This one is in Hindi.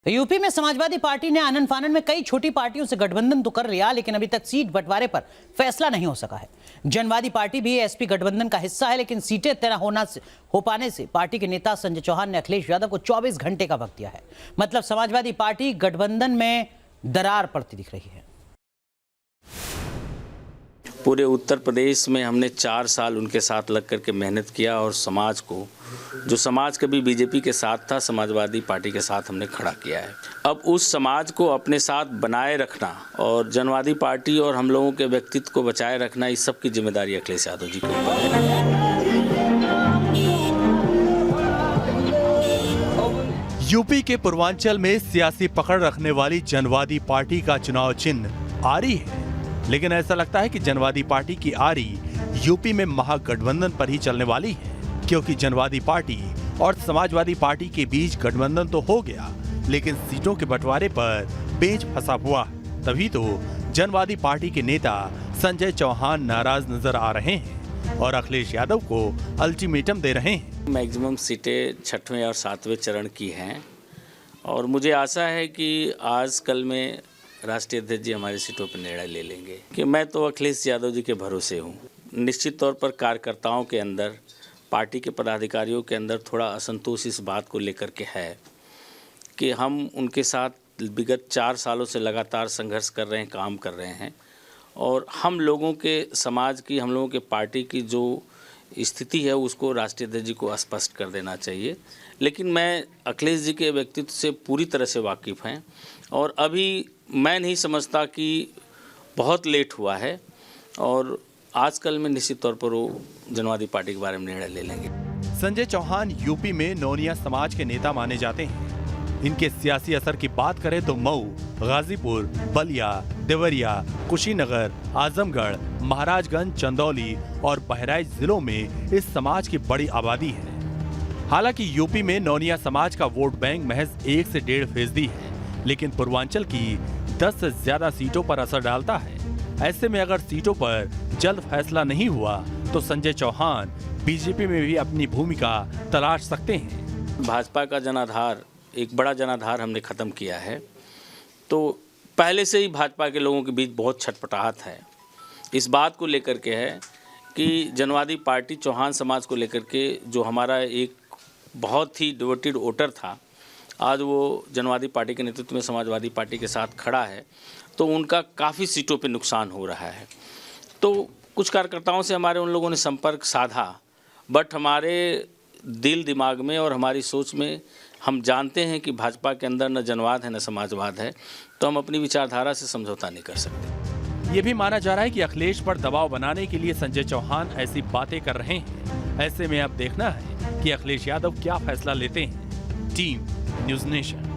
यूपी में समाजवादी पार्टी ने आनन फानन में कई छोटी पार्टियों से गठबंधन तो कर लिया, लेकिन अभी तक सीट बंटवारे पर फैसला नहीं हो सका है। जनवादी पार्टी भी एसपी गठबंधन का हिस्सा है, लेकिन सीटें तय हो पाने से पार्टी के नेता संजय चौहान ने अखिलेश यादव को 24 घंटे का वक्त दिया है। मतलब समाजवादी पार्टी गठबंधन में दरार पड़ती दिख रही है। पूरे उत्तर प्रदेश में हमने 4 साल उनके साथ लग करके मेहनत किया और समाज को, जो समाज कभी बीजेपी के साथ था, समाजवादी पार्टी के साथ हमने खड़ा किया है। अब उस समाज को अपने साथ बनाए रखना और जनवादी पार्टी और हम लोगों के व्यक्तित्व को बचाए रखना, इस सब की जिम्मेदारी अखिलेश यादव जी को है। यूपी के पूर्वांचल में सियासी पकड़ रखने वाली जनवादी पार्टी का चुनाव चिन्ह आरी है, लेकिन ऐसा लगता है कि जनवादी पार्टी की आरी यूपी में महागठबंधन पर ही चलने वाली है, क्योंकि जनवादी पार्टी और समाजवादी पार्टी के बीच गठबंधन तो हो गया, लेकिन सीटों के बंटवारे पर पेच फंसा हुआ। तभी तो जनवादी पार्टी के नेता संजय चौहान नाराज नजर आ रहे हैं और अखिलेश यादव को अल्टीमेटम दे रहे हैं। मैक्सिमम सीटें 6वें और 7वें चरण की हैं और मुझे आशा है कि आज कल में राष्ट्रीय अध्यक्ष जी हमारी सीटों पर निर्णय ले लेंगे कि मैं तो अखिलेश यादव जी के भरोसे हूँ। निश्चित तौर पर कार्यकर्ताओं के अंदर, पार्टी के पदाधिकारियों के अंदर थोड़ा असंतोष इस बात को लेकर के है कि हम उनके साथ विगत 4 सालों से लगातार संघर्ष कर रहे हैं, काम कर रहे हैं और हम लोगों के समाज की, हम लोगों के पार्टी की जो स्थिति है उसको राष्ट्रीय अध्यक्ष जी को स्पष्ट कर देना चाहिए। लेकिन मैं अखिलेश जी के व्यक्तित्व से पूरी तरह से वाकिफ़ हैं और अभी मैं नहीं समझता कि बहुत लेट हुआ है और आजकल में निश्चित तौर पर वो जनवादी पार्टी के बारे में निर्णय ले लेंगे। संजय चौहान यूपी में नोनिया समाज के नेता माने जाते हैं। इनके सियासी असर की बात करें तो मऊ, गाजीपुर, बलिया, देवरिया, कुशीनगर, आजमगढ़, महाराजगंज, चंदौली और बहराइच जिलों में इस समाज की बड़ी आबादी है। हालांकि यूपी में नोनिया समाज का वोट बैंक महज 1 से 1.5% है, लेकिन पूर्वांचल की 10 से ज्यादा सीटों पर असर डालता है। ऐसे में अगर सीटों पर जल्द फैसला नहीं हुआ तो संजय चौहान बीजेपी में भी अपनी भूमिका तलाश सकते हैं। भाजपा का जनाधार, एक बड़ा जनाधार हमने ख़त्म किया है, तो पहले से ही भाजपा के लोगों के बीच बहुत छटपटाहट है। इस बात को लेकर के है कि जनवादी पार्टी चौहान समाज को लेकर के, जो हमारा एक बहुत ही डिवोटेड वोटर था, आज वो जनवादी पार्टी के नेतृत्व में समाजवादी पार्टी के साथ खड़ा है, तो उनका काफ़ी सीटों पे नुकसान हो रहा है। तो कुछ कार्यकर्ताओं से हमारे उन लोगों ने संपर्क साधा, बट हमारे दिल दिमाग में और हमारी सोच में हम जानते हैं कि भाजपा के अंदर न जनवाद है न समाजवाद है, तो हम अपनी विचारधारा से समझौता नहीं कर सकते। ये भी माना जा रहा है कि अखिलेश पर दबाव बनाने के लिए संजय चौहान ऐसी बातें कर रहे हैं। ऐसे में अब देखना है कि अखिलेश यादव क्या फैसला लेते हैं। Team news nation.